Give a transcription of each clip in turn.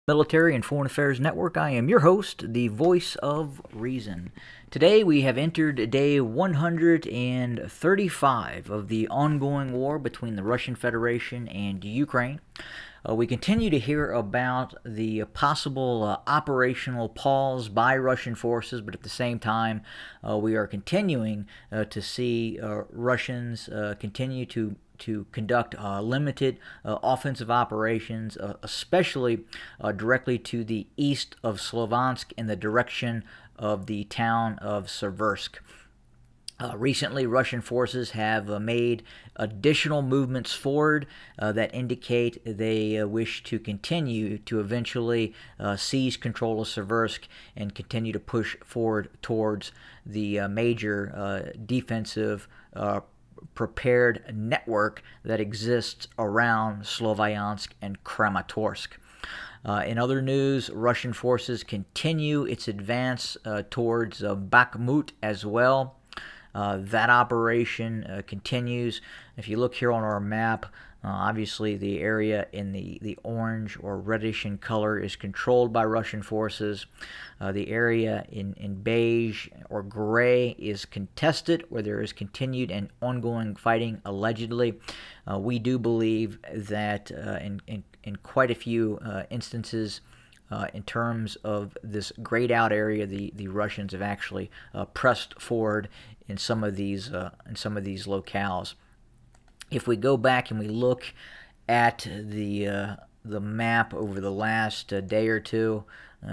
Military and Foreign Affairs Network. I am your host, the voice of reason. Today we have entered day 135 of the ongoing war between the Russian Federation and Ukraine. We continue to hear about the possible operational pause by Russian forces, but at the same time, we are continuing to see Russians continue to conduct limited offensive operations, especially directly to the east of Slovansk in the direction of the town of Seversk. Recently, Russian forces have made additional movements forward that indicate they wish to continue to eventually seize control of Seversk and continue to push forward towards the major defensive prepared network that exists around Sloviansk and Kramatorsk. In other news, Russian forces continue its advance towards Bakhmut as well. That operation continues. If you look here on our map, obviously the area in the orange or reddish in color is controlled by Russian forces. The area in beige or gray is contested, where there is continued and ongoing fighting allegedly. We do believe that in quite a few instances, in terms of this grayed out area, the Russians have actually pressed forward in some of these locales. If we go back and we look at the map over the last day or two,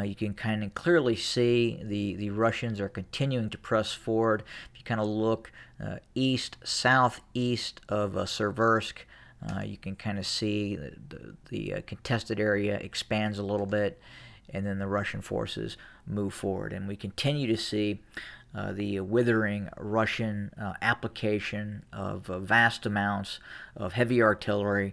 you can kind of clearly see the Russians are continuing to press forward. If you kind of look east, southeast of Seversk, you can kind of see the contested area expands a little bit, and then the Russian forces move forward. And we continue to see the withering Russian application of vast amounts of heavy artillery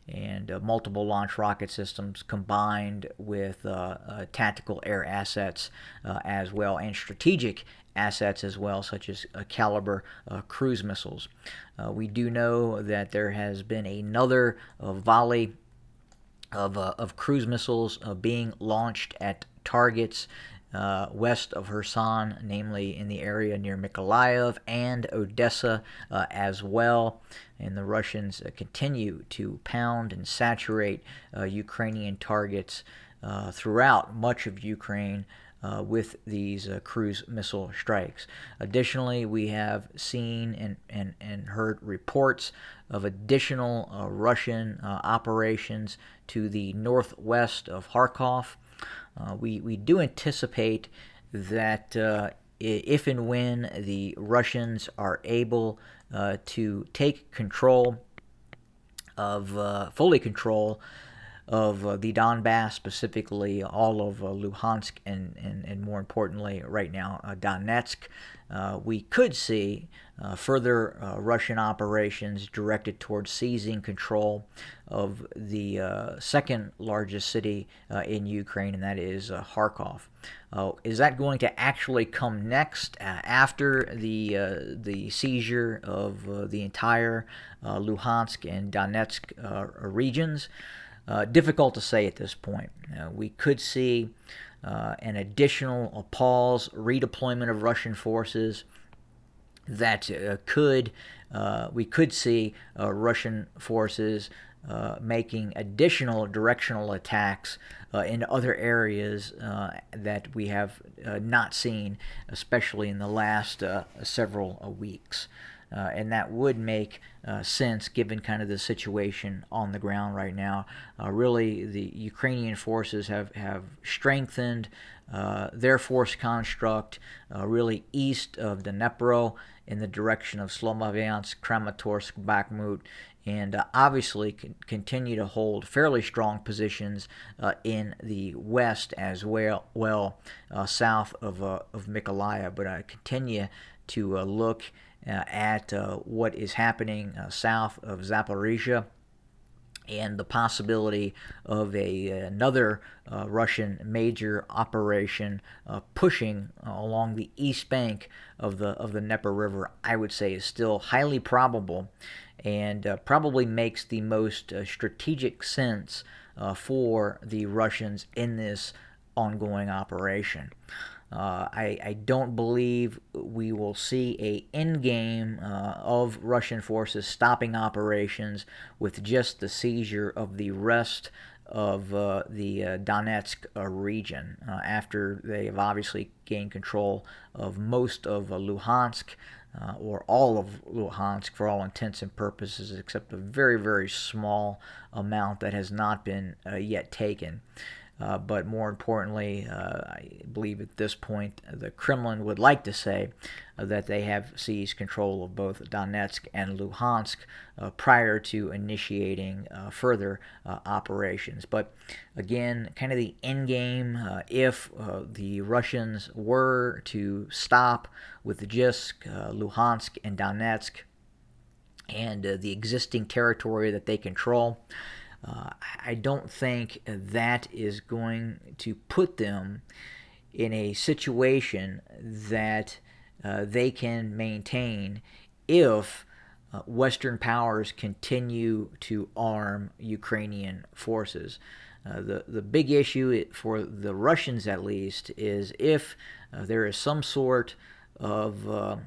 and multiple launch rocket systems combined with tactical air assets as well, and strategic assets as well, such as Caliber cruise missiles. We do know that there has been another volley of cruise missiles being launched at targets west of Kherson, namely in the area near Mykolaiv and Odessa as well. And the Russians continue to pound and saturate Ukrainian targets throughout much of Ukraine with these cruise missile strikes. Additionally, we have seen and heard reports of additional Russian operations to the northwest of Kharkov. We do anticipate that if and when the Russians are able to take control of fully control of the Donbass, specifically all of Luhansk and more importantly right now Donetsk, we could see further Russian operations directed towards seizing control of the second largest city in Ukraine, and that is Kharkov. Is that going to actually come next after the seizure of the entire Luhansk and Donetsk regions? Difficult to say at this point. We could see an additional pause, redeployment of Russian forces that we could see Russian forces making additional directional attacks in other areas that we have not seen, especially in the last several weeks. And that would make sense given kind of the situation on the ground right now. Really, the Ukrainian forces have strengthened their force construct really east of Dnipro in the direction of Sloviansk, Kramatorsk, Bakhmut, and obviously continue to hold fairly strong positions in the west as well, south of Mykolaiv. But I continue to look at what is happening south of Zaporizhia and the possibility of another Russian major operation pushing along the east bank of the Dnieper River, I would say is still highly probable. and probably makes the most strategic sense for the Russians in this ongoing operation. I don't believe we will see a end game of Russian forces stopping operations with just the seizure of the rest of the Donetsk region after they have obviously gained control of most of Luhansk, or all of Luhansk for all intents and purposes, except a very, very small amount that has not been yet taken. But more importantly, I believe at this point the Kremlin would like to say that they have seized control of both Donetsk and Luhansk prior to initiating further operations. But again, kind of the end game, if the Russians were to stop with Gzhsk, Luhansk, and Donetsk, and the existing territory that they control, I don't think that is going to put them in a situation that they can maintain if Western powers continue to arm Ukrainian forces. The big issue for the Russians, at least, is if there is some sort of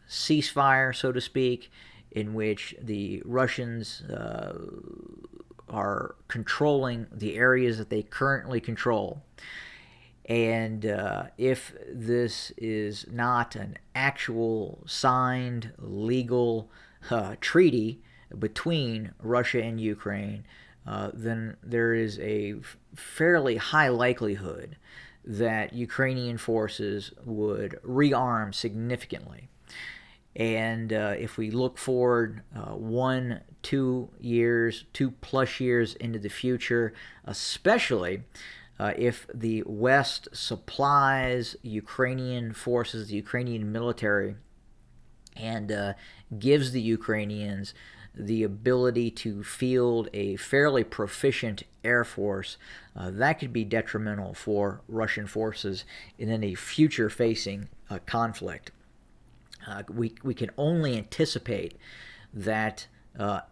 ceasefire, so to speak, in which the Russians are controlling the areas that they currently control. And if this is not an actual signed legal treaty between Russia and Ukraine, then there is a fairly high likelihood that Ukrainian forces would rearm significantly. And if we look forward 2 years, 2+ years into the future, especially if the West supplies Ukrainian forces, the Ukrainian military, and gives the Ukrainians the ability to field a fairly proficient air force, that could be detrimental for Russian forces in any future-facing conflict. We can only anticipate that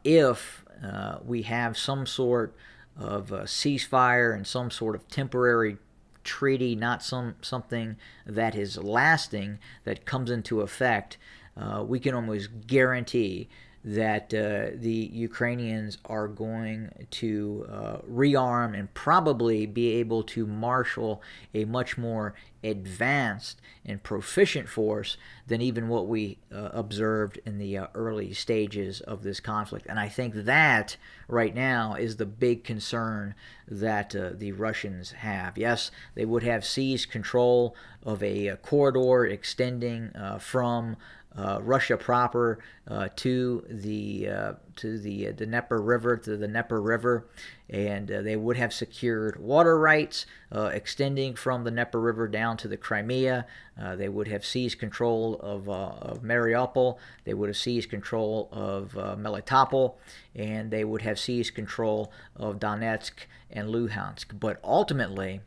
if we have some sort of ceasefire and some sort of temporary treaty, not something that is lasting, that comes into effect, we can almost guarantee that the Ukrainians are going to rearm and probably be able to marshal a much more advanced and proficient force than even what we observed in the early stages of this conflict. And I think that right now is the big concern that the Russians have. Yes, they would have seized control of a corridor extending from Russia proper to the Dnieper River, and they would have secured water rights extending from the Dnieper River down to the Crimea. They would have seized control of Mariupol. They would have seized control of Melitopol, and they would have seized control of Donetsk and Luhansk. But ultimately,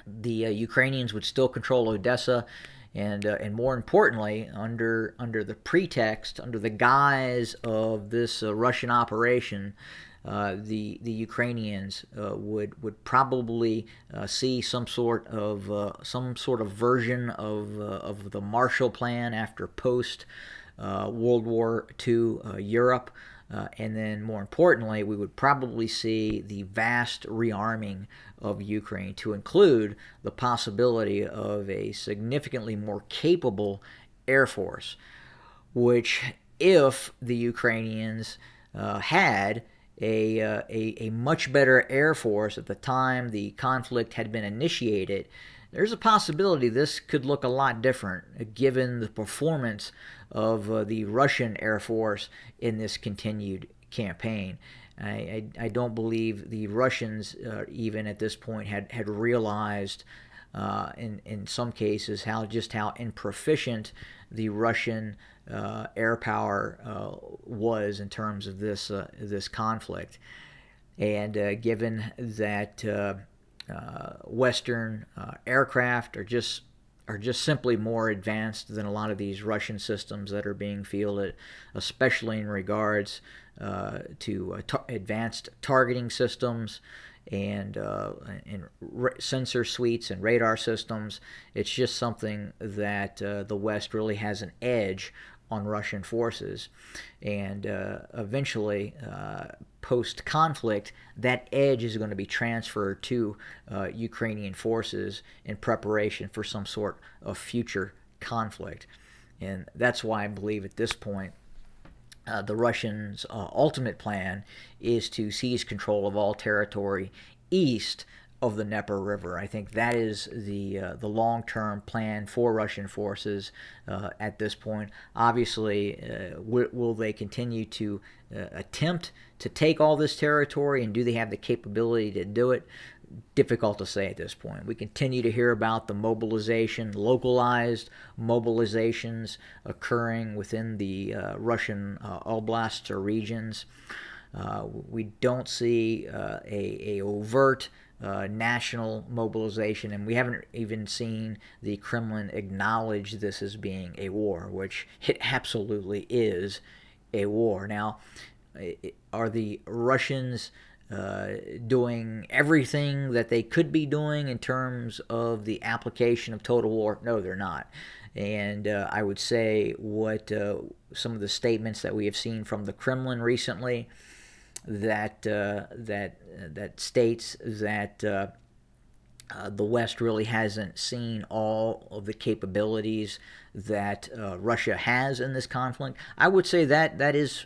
the Ukrainians would still control Odessa. And more importantly, under the pretext, under the guise of this Russian operation, the Ukrainians would probably see some sort of version of the Marshall Plan after post World War II Europe. And then, more importantly, we would probably see the vast rearming of Ukraine to include the possibility of a significantly more capable air force, which, if the Ukrainians had a much better air force at the time the conflict had been initiated, there's a possibility this could look a lot different given the performance of the Russian Air Force in this continued campaign. I don't believe the Russians even at this point had realized in some cases how improficient the Russian air power was in terms of this conflict. And given that Western aircraft are are just simply more advanced than a lot of these Russian systems that are being fielded, especially in regards to advanced targeting systems and sensor suites and radar systems. It's just something that the West really has an edge on Russian forces, and eventually, post-conflict, that edge is going to be transferred to Ukrainian forces in preparation for some sort of future conflict. And that's why I believe at this point the Russians' ultimate plan is to seize control of all territory east of the Dnieper River. I think that is the long-term plan for Russian forces at this point. Obviously, will they continue to attempt to take all this territory, and do they have the capability to do it? Difficult to say at this point. We continue to hear about the mobilization, localized mobilizations occurring within the Russian oblasts or regions. We don't see a overt national mobilization, and we haven't even seen the Kremlin acknowledge this as being a war, which it absolutely is a war. Now, are the Russians doing everything that they could be doing in terms of the application of total war? No, they're not. And I would say what some of the statements that we have seen from the Kremlin recently, that states that the West really hasn't seen all of the capabilities that Russia has in this conflict. I would say that is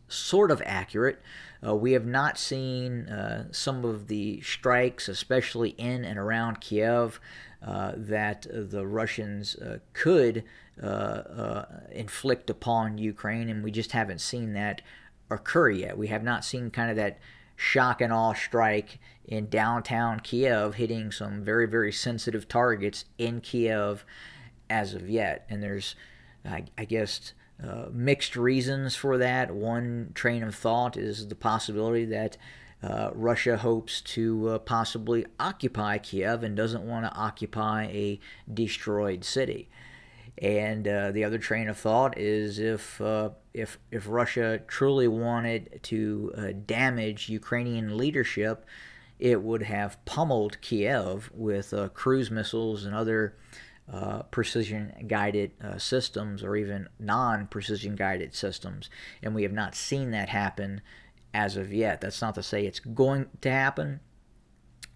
sort of accurate. We have not seen some of the strikes, especially in and around Kiev, that the Russians could inflict upon Ukraine, and we just haven't seen that occur yet. We have not seen kind of that shock and awe strike in downtown Kiev hitting some very, very sensitive targets in Kiev as of yet. And there's, I guess, mixed reasons for that. One train of thought is the possibility that Russia hopes to possibly occupy Kiev and doesn't want to occupy a destroyed city. And the other train of thought is if Russia truly wanted to damage Ukrainian leadership, it would have pummeled Kiev with cruise missiles and other precision-guided systems, or even non-precision-guided systems. And we have not seen that happen as of yet. That's not to say it's going to happen,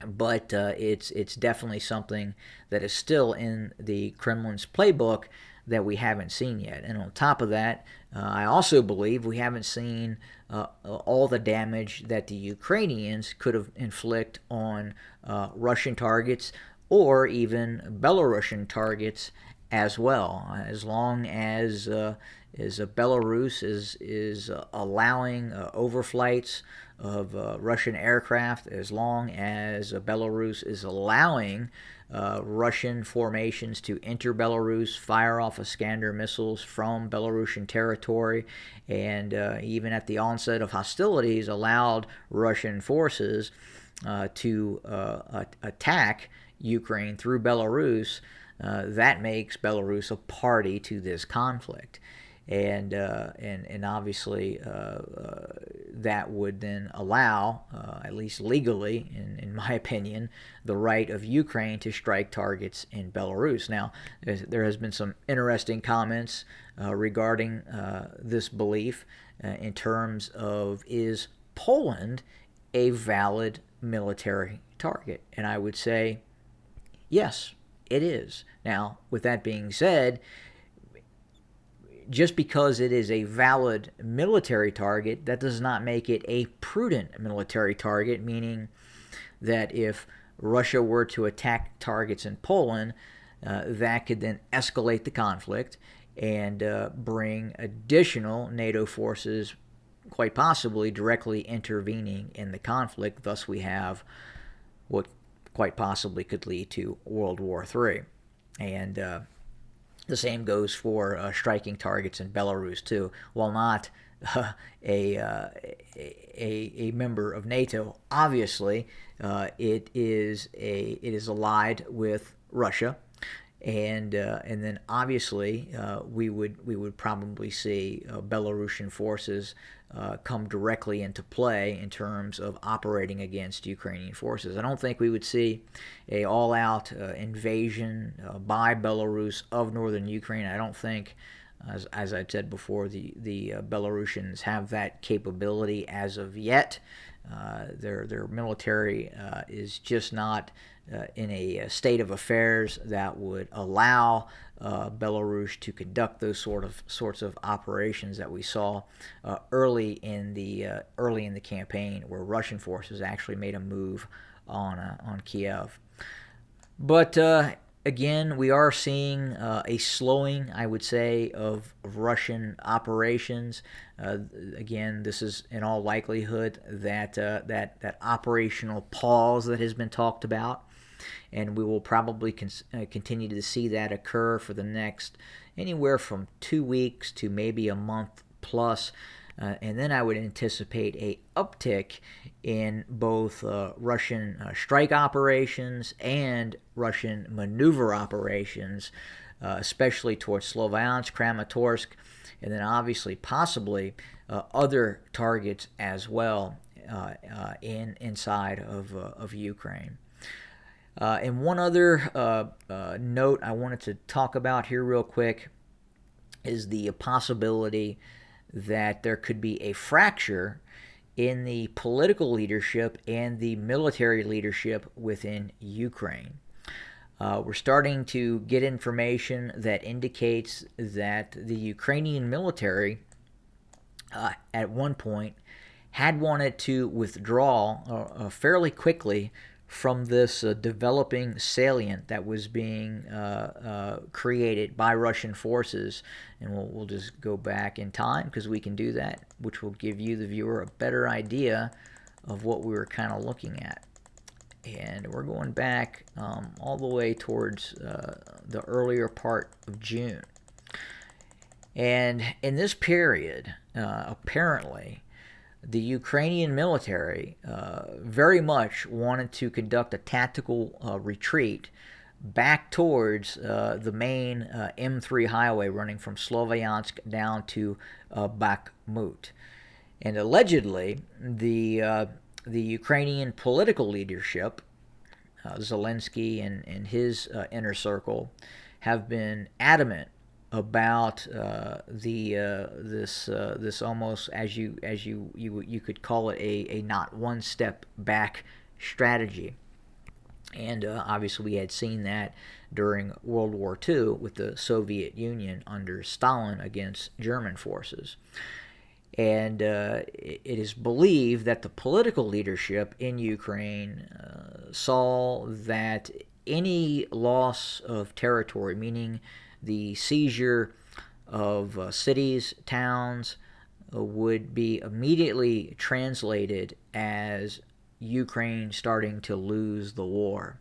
but it's definitely something that is still in the Kremlin's playbook that we haven't seen yet. And on top of that, I also believe we haven't seen all the damage that the Ukrainians could have inflict on Russian targets or even Belarusian targets as well. As long as Belarus is allowing overflights of Russian aircraft, as long as Belarus is allowing Russian formations to enter Belarus, fire off Iskander missiles from Belarusian territory, and even at the onset of hostilities allowed Russian forces to attack Ukraine through Belarus, that makes Belarus a party to this conflict. And obviously that would then allow, at least legally, in my opinion, the right of Ukraine to strike targets in Belarus. Now, there has been some interesting comments regarding this belief in terms of, is Poland a valid military target? And I would say, yes, it is. Now, with that being said, just because it is a valid military target, that does not make it a prudent military target, meaning that if Russia were to attack targets in Poland, that could then escalate the conflict and bring additional NATO forces, quite possibly directly intervening in the conflict. Thus, we have what quite possibly could lead to World War III. And the same goes for striking targets in Belarus too. While not a member of NATO, obviously it is allied with Russia. And then obviously we would probably see Belarusian forces come directly into play in terms of operating against Ukrainian forces. I don't think we would see a all-out invasion by Belarus of northern Ukraine. I don't think, as I said before, the Belarusians have that capability as of yet. Their military is just not in a state of affairs that would allow Belarus to conduct those sorts of operations that we saw early in the campaign, where Russian forces actually made a move on Kiev. But again, we are seeing a slowing, I would say, of Russian operations. Again, this is in all likelihood that operational pause that has been talked about, and we will probably continue to see that occur for the next anywhere from 2 weeks to maybe a month plus. And then I would anticipate a uptick in both Russian strike operations and Russian maneuver operations, especially towards Sloviansk, Kramatorsk, and then obviously possibly other targets as well inside of Ukraine. And one other note I wanted to talk about here real quick is the possibility that there could be a fracture in the political leadership and the military leadership within Ukraine. We're starting to get information that indicates that the Ukrainian military at one point had wanted to withdraw fairly quickly from this developing salient that was being created by Russian forces. And we'll just go back in time, because we can do that, which will give you, the viewer, a better idea of what we were kind of looking at. And we're going back all the way towards the earlier part of June. And in this period, apparently, the Ukrainian military very much wanted to conduct a tactical retreat back towards the main M3 highway running from Sloviansk down to Bakhmut. And allegedly, the Ukrainian political leadership, Zelensky and his inner circle, have been adamant about this almost, as you could call it, a not one step back strategy. And obviously we had seen that during World War II with the Soviet Union under Stalin against German forces. And it is believed that the political leadership in Ukraine saw that any loss of territory, meaning the seizure of cities, towns, would be immediately translated as Ukraine starting to lose the war.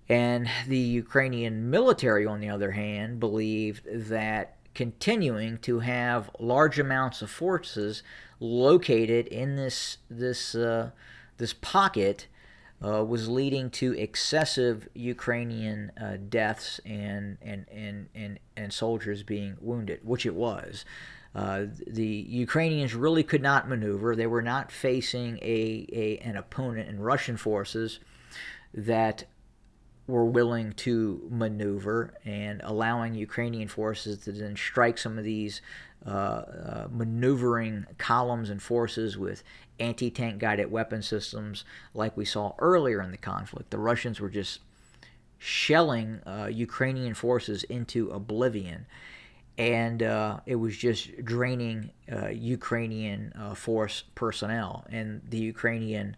And the Ukrainian military, on the other hand, believed that continuing to have large amounts of forces located in this pocket was leading to excessive Ukrainian deaths and soldiers being wounded, which it was. The Ukrainians really could not maneuver. They were not facing an opponent in Russian forces that were willing to maneuver, and allowing Ukrainian forces to then strike some of these maneuvering columns and forces with anti-tank guided weapon systems like we saw earlier in the conflict. The Russians were just shelling Ukrainian forces into oblivion, and it was just draining Ukrainian force personnel. And the Ukrainian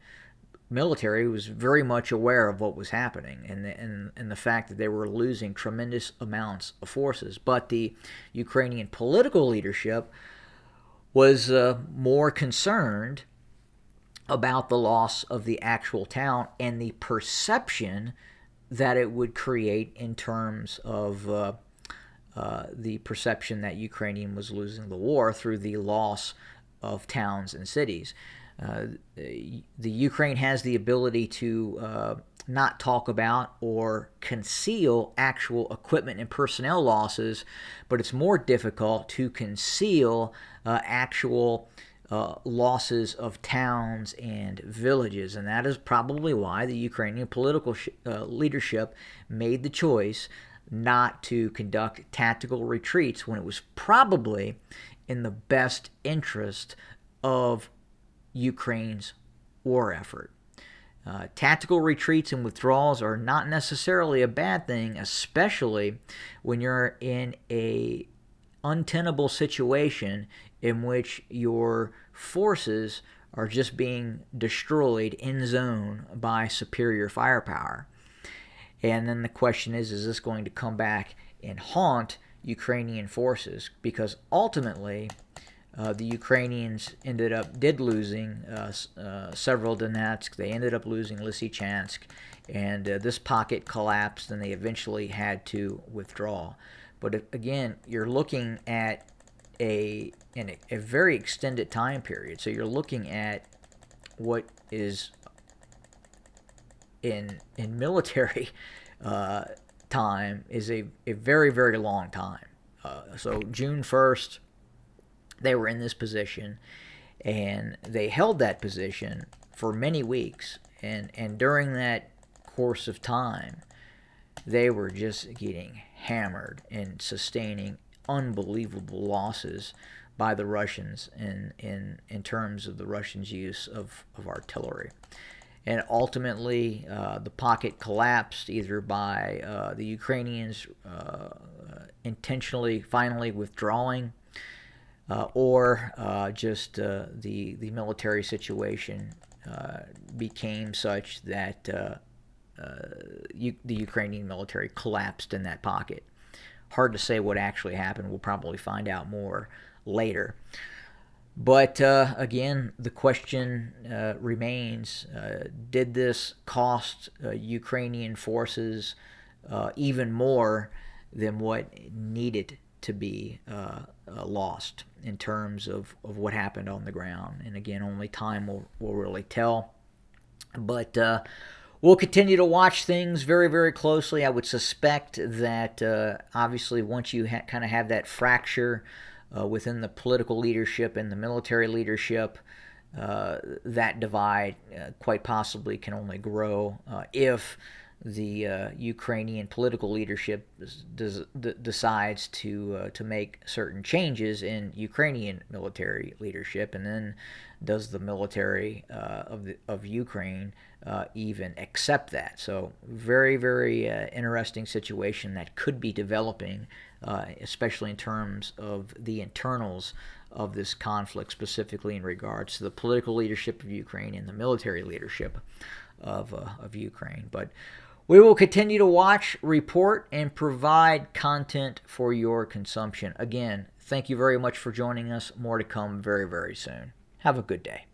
military was very much aware of what was happening, and the fact that they were losing tremendous amounts of forces. But the Ukrainian political leadership was more concerned about the loss of the actual town and the perception that it would create in terms of the perception that Ukraine was losing the war through the loss of towns and cities. The Ukraine has the ability to not talk about or conceal actual equipment and personnel losses, but it's more difficult to conceal actual losses of towns and villages. And that is probably why the Ukrainian political leadership made the choice not to conduct tactical retreats when it was probably in the best interest of Ukraine's war effort. Tactical retreats and withdrawals are not necessarily a bad thing, especially when you're in a untenable situation in which your forces are just being destroyed in zone by superior firepower. And then the question is this going to come back and haunt Ukrainian forces? Because ultimately, the Ukrainians did losing several Donetsk. They ended up losing Lysychansk, and this pocket collapsed, and they eventually had to withdraw. But again, you're looking at a very extended time period. So you're looking at what is in military time is a very, very long time. So June 1st, they were in this position, and they held that position for many weeks. And during that course of time, they were just getting hammered and sustaining unbelievable losses by the Russians in terms of the Russians' use of artillery. And ultimately, the pocket collapsed either by the Ukrainians intentionally finally withdrawing or just the military situation became such that the Ukrainian military collapsed in that pocket. Hard to say what actually happened. We'll probably find out more later. But again, the question remains, did this cost Ukrainian forces even more than what needed to be lost in terms of what happened on the ground? And again, only time will really tell. But we'll continue to watch things very, very closely. I would suspect that obviously once you kind of have that fracture within the political leadership and the military leadership, that divide quite possibly can only grow if the Ukrainian political leadership decides to make certain changes in Ukrainian military leadership, and then does the military of Ukraine even accept that? So very, very interesting situation that could be developing, especially in terms of the internals of this conflict, specifically in regards to the political leadership of Ukraine and the military leadership of Ukraine. But we will continue to watch, report, and provide content for your consumption. Again, thank you very much for joining us. More to come very, very soon. Have a good day.